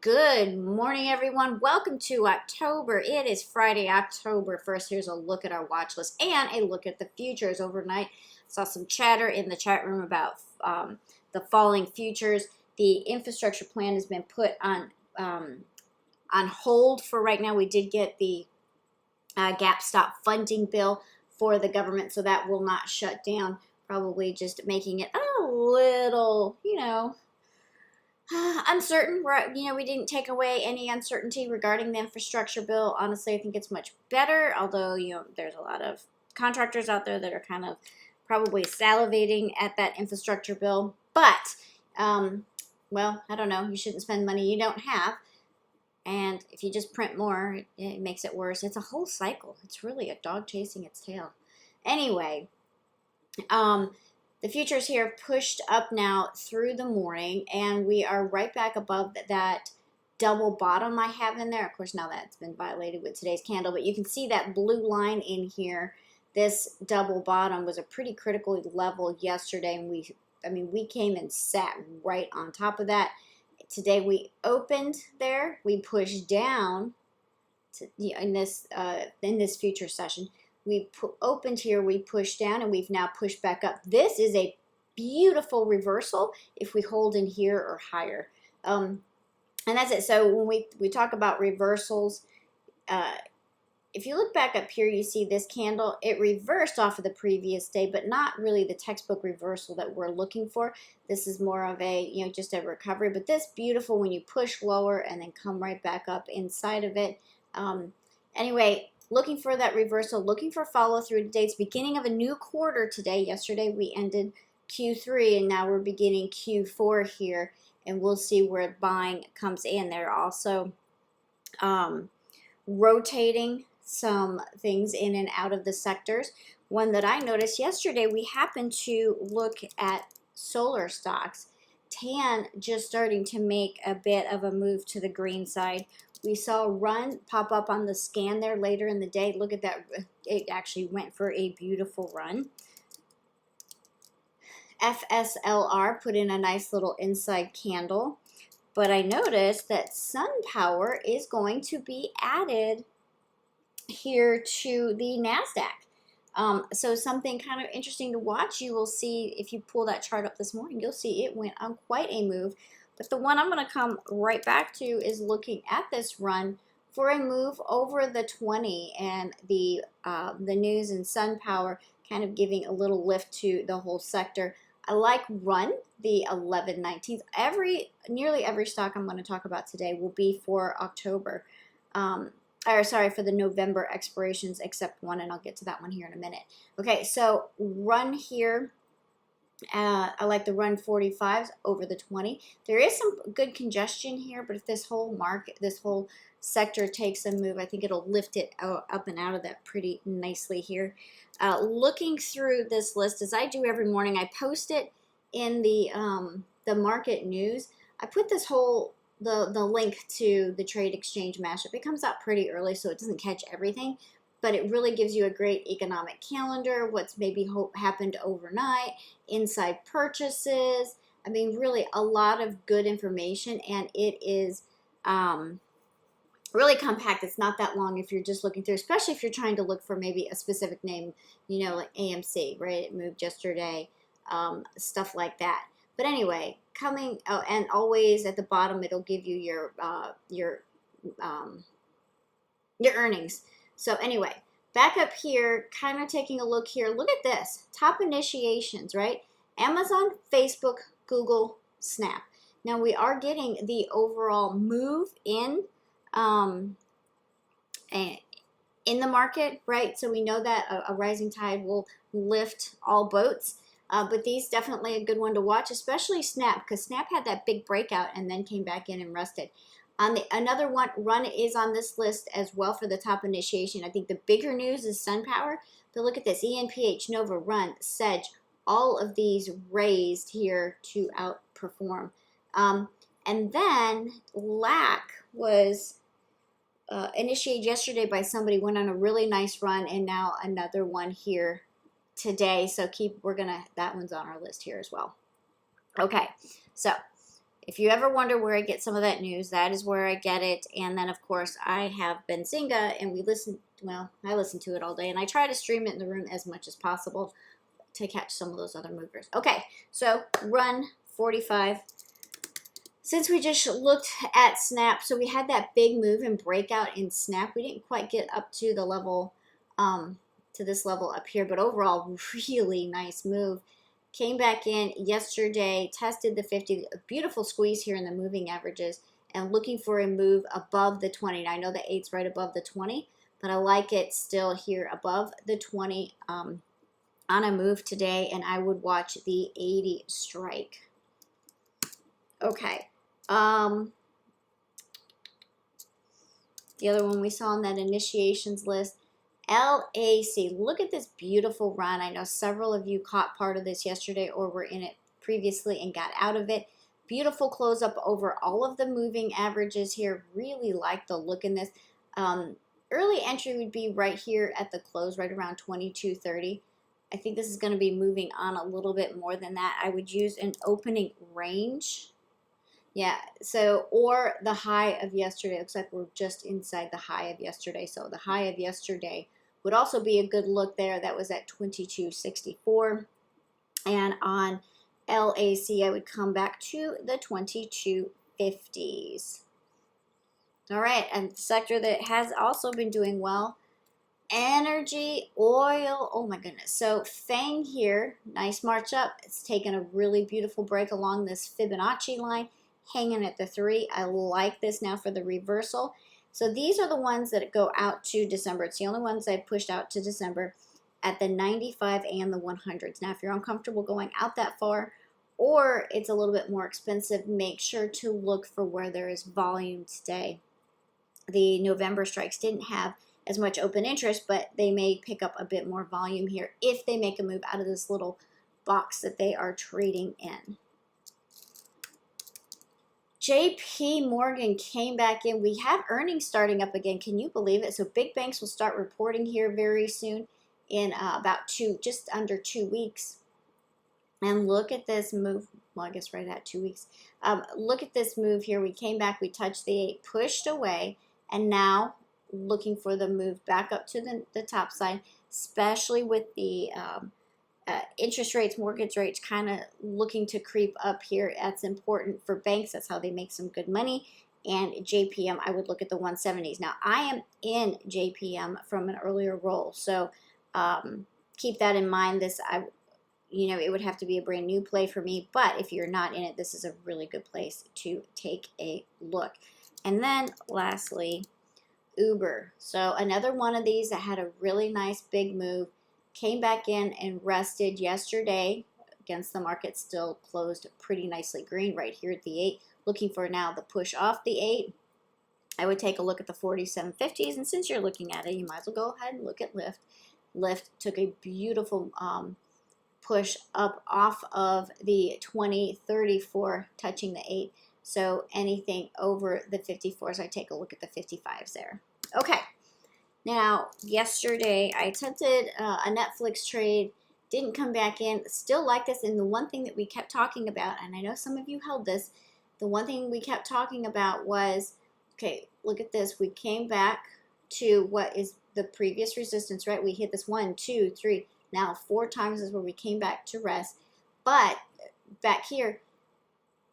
Good morning, everyone. Welcome to October. It is Friday, October 1st. Here's a look at our watch list and a look at the futures overnight. Saw some chatter in the chat room about the falling futures. The infrastructure plan has been put on hold for right now. We did get the gap stop funding bill for the government, so that will not shut down, probably just making it a little, uncertain. We didn't take away any uncertainty regarding the infrastructure bill. Honestly, I think it's much better, although, there's a lot of contractors out there that are kind of probably salivating at that infrastructure bill. But, well, I don't know. You shouldn't spend money you don't have. And if you just print more, it makes it worse. It's a whole cycle. It's really a dog chasing its tail. Anyway, the futures here pushed up now through the morning, and we are right back above that double bottom I have in there. Of course, now that's been violated with today's candle, but you can see that blue line in here. This double bottom was a pretty critical level yesterday, and we came and sat right on top of that. Today we opened there. We pushed down in this future session. We opened here, we pushed down, and we've now pushed back up. This is a beautiful reversal if we hold in here or higher. And that's it. So when we talk about reversals, if you look back up here, you see this candle. It reversed off of the previous day, but not really the textbook reversal that we're looking for. This is more of a, just a recovery. But this beautiful when you push lower and then come right back up inside of it. Anyway, looking for that reversal, looking for follow through today. It's beginning of a new quarter today. Yesterday we ended Q3, and now we're beginning Q4 here, and we'll see where buying comes in. They're also rotating some things in and out of the sectors. One that I noticed yesterday, we happened to look at solar stocks. TAN just starting to make a bit of a move to the green side. We saw Run pop up on the scan there later in the day. Look at that. It actually went for a beautiful run. FSLR put in a nice little inside candle. But I noticed that SunPower is going to be added here to the NASDAQ. So something kind of interesting to watch. You will see, if you pull that chart up this morning, you'll see it went on quite a move. But the one I'm going to come right back to is looking at this run for a move over the 20, and the news and SunPower kind of giving a little lift to the whole sector. I like Run, the 11/19. Nearly every stock I'm going to talk about today will be for October. For the November expirations, except one, and I'll get to that one here in a minute. Okay, so Run here. I like the Run 45s over the 20. There is some good congestion here, but if this whole sector takes a move, I think it'll lift it up and out of that pretty nicely here. Looking through this list, as I do every morning, I post it in the market news. I put this the link to the trade exchange mashup. It comes out pretty early, so it doesn't catch everything, but it really gives you a great economic calendar, what's maybe happened overnight, inside purchases. I mean, really a lot of good information, and it is really compact. It's not that long if you're just looking through, especially if you're trying to look for maybe a specific name, like AMC, right? It moved yesterday, stuff like that. But anyway, and always at the bottom, it'll give you your earnings. So anyway, back up here, kind of taking a look here. Look at this. Top initiations, right? Amazon, Facebook, Google, Snap. Now we are getting the overall move in the market, right? So we know that a rising tide will lift all boats. But these definitely a good one to watch, especially Snap, because Snap had that big breakout and then came back in and rested. Another one, Run is on this list as well for the top initiation. I think the bigger news is SunPower. But look at this, ENPH, Nova, Run, Sedge, all of these raised here to outperform. And then LAC was initiated yesterday by somebody, went on a really nice run, and now another one here today. So that one's on our list here as well. Okay, so if you ever wonder where I get some of that news, that is where I get it. And then, of course, I have Benzinga, and I listen to it all day, and I try to stream it in the room as much as possible to catch some of those other movers. Okay, so run 45. Since we just looked at Snap, so we had that big move and breakout in Snap. We didn't quite get up to the level, to this level up here, but overall, really nice move. Came back in yesterday, tested the 50, a beautiful squeeze here in the moving averages, and looking for a move above the 20. Now, I know the 8's right above the 20, but I like it still here above the 20 on a move today, and I would watch the 80 strike. Okay. The other one we saw on that initiations list, LAC. Look at this beautiful run. I know several of you caught part of this yesterday or were in it previously and got out of it. Beautiful close up over all of the moving averages here. Really like the look in this. Early entry would be right here at the close, right around 22.30. I think this is going to be moving on a little bit more than that. I would use an opening range. Yeah, so, or the high of yesterday. Looks like we're just inside the high of yesterday. So the high of yesterday would also be a good look there. That was at 22.64. And on LAC, I would come back to the 22.50s. All right, and the sector that has also been doing well, energy, oil. Oh my goodness. So FANG here, nice march up. It's taken a really beautiful break along this Fibonacci line, hanging at the 3. I like this now for the reversal. So these are the ones that go out to December. It's the only ones I pushed out to December at the 95 and the 100s. Now, if you're uncomfortable going out that far, or it's a little bit more expensive, make sure to look for where there is volume today. The November strikes didn't have as much open interest, but they may pick up a bit more volume here if they make a move out of this little box that they are trading in. JP Morgan came back in. We have earnings starting up again. Can you believe it? So big banks will start reporting here very soon in about just under 2 weeks. And look at this move. Well, I guess right at 2 weeks. Look at this move here. We came back. We touched the 8, pushed away, and now looking for the move back up to the top side, especially with the interest rates, mortgage rates kind of looking to creep up here. That's important for banks. That's how they make some good money. And JPM, I would look at the 170s. Now, I am in JPM from an earlier roll, so keep that in mind. It would have to be a brand new play for me, but if you're not in it, this is a really good place to take a look. And then lastly, Uber. So another one of these that had a really nice big move. Came back in and rested yesterday against the market, still closed pretty nicely green right here at the 8. Looking for now the push off the 8. I would take a look at the 47.50s, and since you're looking at it, you might as well go ahead and look at Lyft. Lyft took a beautiful push up off of the 20.34, touching the 8. So anything over the 54s, I take a look at the 55s there. Okay. Now, yesterday, I attempted a Netflix trade, didn't come back in, still like this, and the one thing that we kept talking about, and I know some of you held this, the one thing we kept talking about was, okay, look at this, we came back to what is the previous resistance, right? We hit this 1, 2, 3, now 4 times is where we came back to rest, but back here,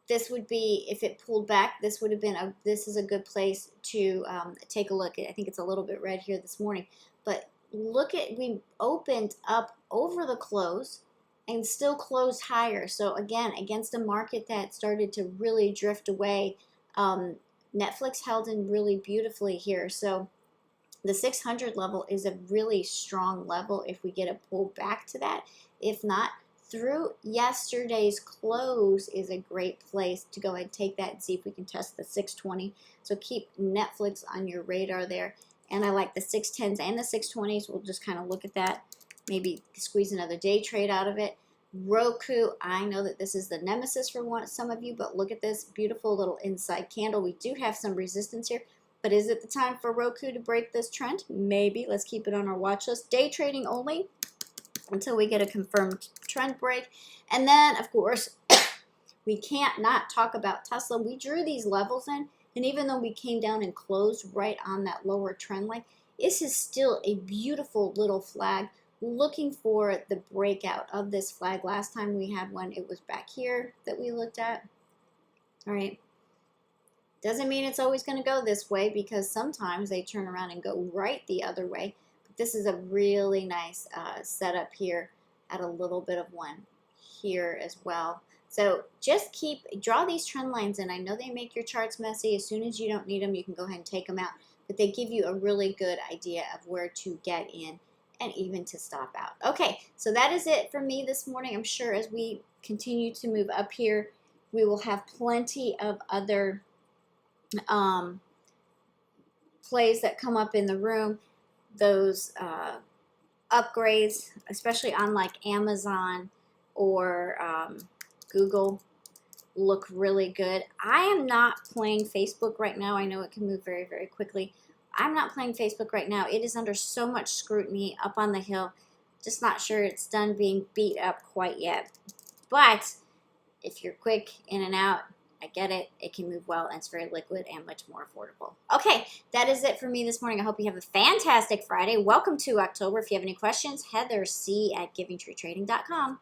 this would be, if it pulled back, this would have been, this is a good place to take a look. I think it's a little bit red here this morning. But look at, we opened up over the close and still closed higher. So again, against a market that started to really drift away, Netflix held in really beautifully here. So the 600 level is a really strong level if we get a pull back to that. If not, through yesterday's close is a great place to go ahead and take that and see if we can test the 620. So keep Netflix on your radar there. And I like the 610s and the 620s. We'll just kind of look at that. Maybe squeeze another day trade out of it. Roku, I know that this is the nemesis for some of you, but look at this beautiful little inside candle. We do have some resistance here, but is it the time for Roku to break this trend? Maybe. Let's keep it on our watch list. Day trading only until we get a confirmed trend break. And then, of course, We can't not talk about Tesla. We drew these levels in, and even though we came down and closed right on that lower trend line, this is still a beautiful little flag. Looking for the breakout of this flag. Last time we had one, it was back here that we looked at. All right. Doesn't mean it's always going to go this way, because sometimes they turn around and go right the other way. But this is a really nice setup here at a little bit of one here as well. So just draw these trend lines in. I know they make your charts messy. As soon as you don't need them, you can go ahead and take them out. But they give you a really good idea of where to get in and even to stop out. Okay, so that is it for me this morning. I'm sure as we continue to move up here, we will have plenty of other plays that come up in the room. Those upgrades, especially on like Amazon or Google, look really good. I am not playing Facebook right now. I know it can move very, very quickly. I'm not playing Facebook right now. It is under so much scrutiny up on the hill. Just not sure it's done being beat up quite yet. But if you're quick in and out, I get it. It can move well, and it's very liquid and much more affordable. Okay, that is it for me this morning. I hope you have a fantastic Friday. Welcome to October. If you have any questions, heatherc@givingtreetrading.com.